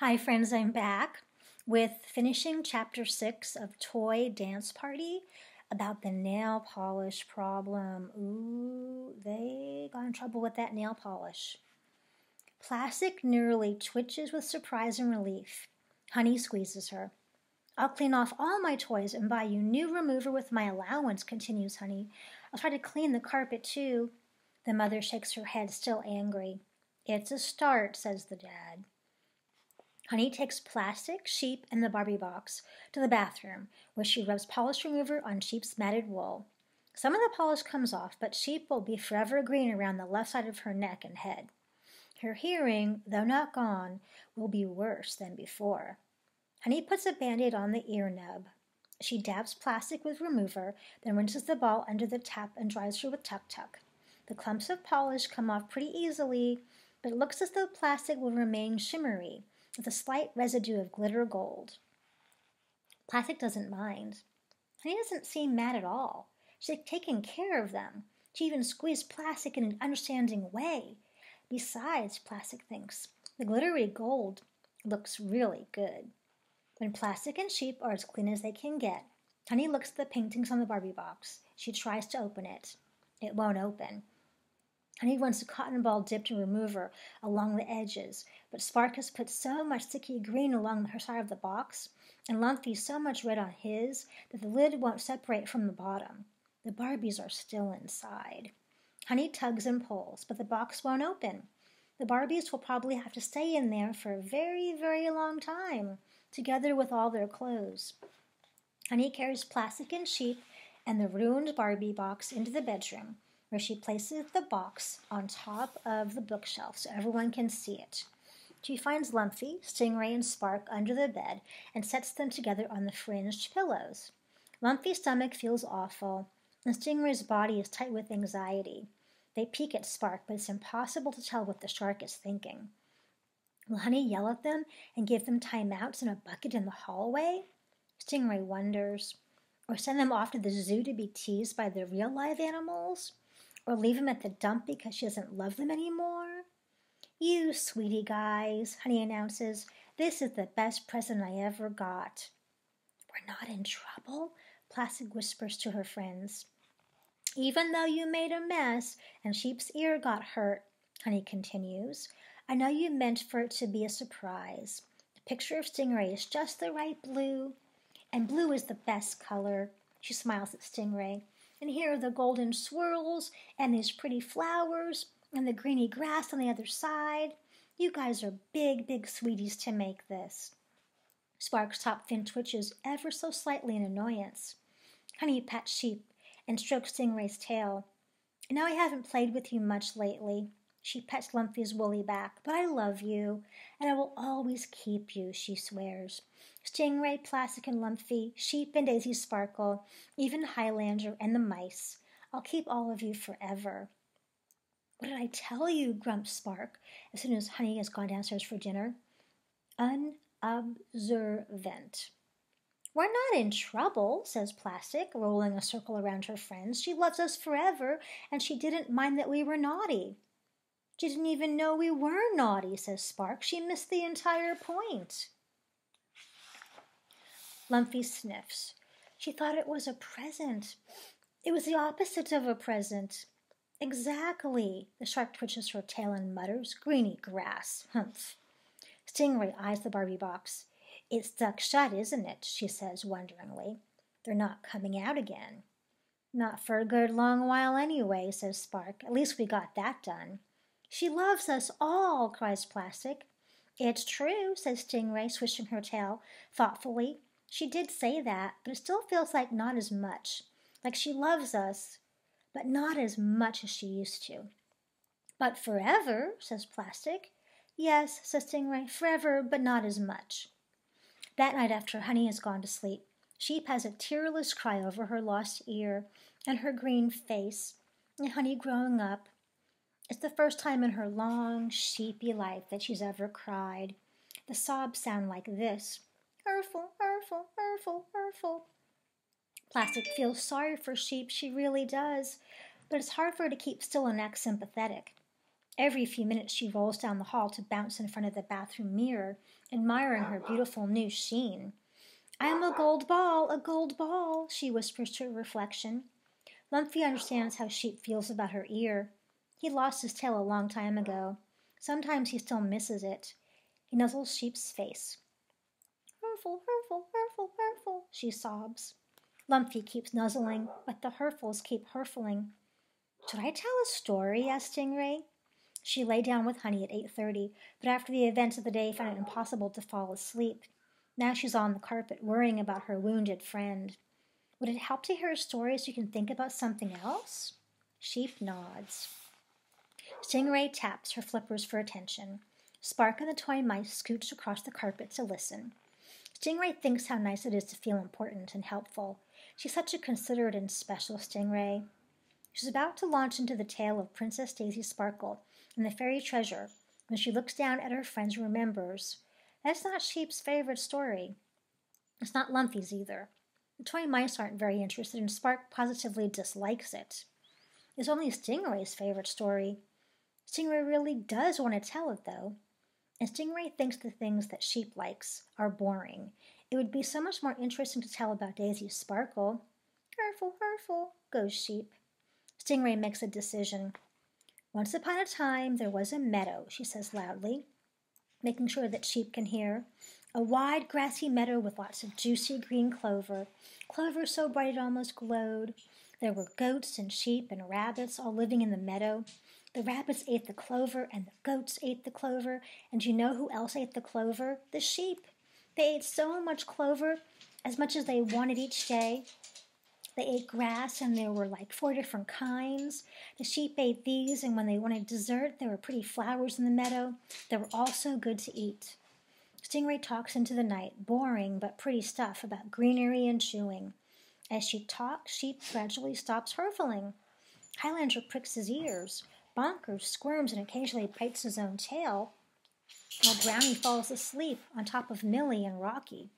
Hi friends, I'm back with finishing chapter 6 of Toy Dance Party about the nail polish problem. Ooh, they got in trouble with that nail polish. Plastic nearly twitches with surprise and relief. Honey squeezes her. I'll clean off all my toys and buy you new remover with my allowance, continues Honey. I'll try to clean the carpet too. The mother shakes her head, still angry. It's a start, says the dad. Honey takes Plastic, Sheep, and the Barbie box to the bathroom, where she rubs polish remover on Sheep's matted wool. Some of the polish comes off, but Sheep will be forever green around the left side of her neck and head. Her hearing, though not gone, will be worse than before. Honey puts a Band-Aid on the ear nub. She dabs Plastic with remover, then rinses the ball under the tap and dries her with Tuk Tuk. The clumps of polish come off pretty easily, but it looks as though Plastic will remain shimmery, with a slight residue of glitter gold. Plastic doesn't mind. Honey doesn't seem mad at all. She's taking care of them. She even squeezed Plastic in an understanding way. Besides, Plastic thinks, the glittery gold looks really good. When Plastic and Sheep are as clean as they can get, Honey looks at the paintings on the Barbie box. She tries to open it. It won't open. Honey wants a cotton ball dipped in remover along the edges, but Spark has put so much sticky green along her side of the box, and Lumpy so much red on his, that the lid won't separate from the bottom. The Barbies are still inside. Honey tugs and pulls, but the box won't open. The Barbies will probably have to stay in there for a very, very long time, together with all their clothes. Honey carries Plastic and Sheep and the ruined Barbie box into the bedroom, where she places the box on top of the bookshelf so everyone can see it. She finds Lumpy, Stingray, and Spark under the bed and sets them together on the fringed pillows. Lumpy's stomach feels awful, and Stingray's body is tight with anxiety. They peek at Spark, but it's impossible to tell what the shark is thinking. Will Honey yell at them and give them timeouts in a bucket in the hallway? Stingray wonders. Or send them off to the zoo to be teased by the real live animals? Or leave them at the dump because she doesn't love them anymore? You sweetie guys, Honey announces, this is the best present I ever got. We're not in trouble, Plastic whispers to her friends. Even though you made a mess and Sheep's ear got hurt, Honey continues, I know you meant for it to be a surprise. The picture of Stingray is just the right blue, and blue is the best color. She smiles at Stingray. And here are the golden swirls, and these pretty flowers, and the greeny grass on the other side. You guys are big, big sweeties to make this. Spark's top fin twitches ever so slightly in annoyance. Honey pats Sheep and strokes Stingray's tail. I know I haven't played with you much lately. She pets Lumpy's woolly back, but I love you, and I will always keep you, she swears. Stingray, Plastic, and Lumpy, Sheep and Daisy Sparkle, even Highlander and the mice. I'll keep all of you forever. What did I tell you, grumps Spark, as soon as Honey has gone downstairs for dinner. Unobservant. We're not in trouble, says Plastic, rolling a circle around her friends. She loves us forever, and she didn't mind that we were naughty. She didn't even know we were naughty, says Spark. She missed the entire point. Lumpy sniffs. She thought it was a present. It was the opposite of a present. Exactly. The shark twitches her tail and mutters, greeny grass. Humph. Stingray eyes the Barbie box. It's stuck shut, isn't it? She says wonderingly. They're not coming out again. Not for a good long while anyway, says Spark. At least we got that done. She loves us all, cries Plastic. It's true, says Stingray, swishing her tail thoughtfully. She did say that, but it still feels like not as much. Like she loves us, but not as much as she used to. But forever, says Plastic. Yes, says Stingray, forever, but not as much. That night after Honey has gone to sleep, Sheep has a tearless cry over her lost ear and her green face, and Honey growing up. It's the first time in her long, sheepy life that she's ever cried. The sobs sound like this. Urfel, Urfel, Urfel, Urfel. Plastic feels sorry for Sheep, she really does, but it's hard for her to keep still and act sympathetic. Every few minutes she rolls down the hall to bounce in front of the bathroom mirror, admiring her beautiful new sheen. "I am a gold ball," she whispers to her reflection. Lumpy understands how Sheep feels about her ear. He lost his tail a long time ago. Sometimes he still misses it. He nuzzles Sheep's face. "Herful, Herful, Herful, Herful," she sobs. Lumpy keeps nuzzling, but the Herfels keep herfling. "Should I tell a story?" asked Stingray. She lay down with Honey at 8:30, but after the events of the day found it impossible to fall asleep. Now she's on the carpet, worrying about her wounded friend. Would it help to hear a story so you can think about something else? Sheep nods. Stingray taps her flippers for attention. Spark and the toy mice scooch across the carpet to listen. Stingray thinks how nice it is to feel important and helpful. She's such a considerate and special Stingray. She's about to launch into the tale of Princess Daisy Sparkle and the fairy treasure when she looks down at her friends and remembers that's not Sheep's favorite story. It's not Lumpy's either. The toy mice aren't very interested, and Spark positively dislikes it. It's only Stingray's favorite story. Stingray really does want to tell it, though. And Stingray thinks the things that Sheep likes are boring. It would be so much more interesting to tell about Daisy Sparkle. "Herful, Herful," goes Sheep. Stingray makes a decision. "Once upon a time there was a meadow," she says loudly, making sure that Sheep can hear. "A wide grassy meadow with lots of juicy green clover. Clover so bright it almost glowed. There were goats and sheep and rabbits all living in the meadow. The rabbits ate the clover and the goats ate the clover. And you know who else ate the clover? The sheep. They ate so much clover, as much as they wanted each day. They ate grass, and there were like 4 different kinds. The sheep ate these, and when they wanted dessert, there were pretty flowers in the meadow. They were all so good to eat." Stingray talks into the night, boring but pretty stuff about greenery and chewing. As she talks, Sheep gradually stops hurfling. Highlander pricks his ears. Bonkers squirms and occasionally bites his own tail, while Brownie falls asleep on top of Millie and Rocky.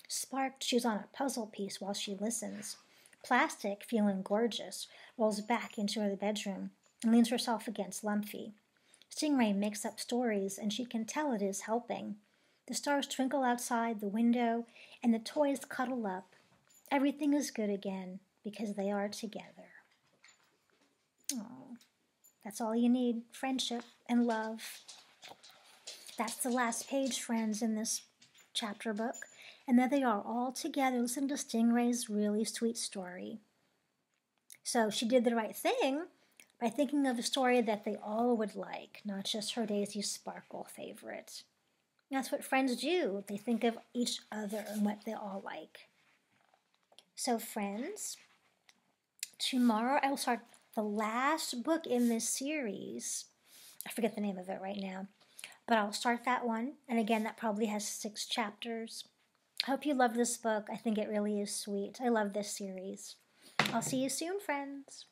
Spark chews on a puzzle piece while she listens. Plastic, feeling gorgeous, rolls back into her bedroom and leans herself against Lumpy. Stingray makes up stories, and she can tell it is helping. The stars twinkle outside the window, and the toys cuddle up. Everything is good again because they are together. Oh, that's all you need, friendship and love. That's the last page, friends, in this chapter book. And there they are all together listening to Stingray's really sweet story. So she did the right thing by thinking of a story that they all would like, not just her Daisy Sparkle favorite. That's what friends do. They think of each other and what they all like. So friends, tomorrow I will start the last book in this series. I forget the name of it right now, but I'll start that one. And again, that probably has 6 chapters. I hope you love this book. I think it really is sweet. I love this series. I'll see you soon, friends.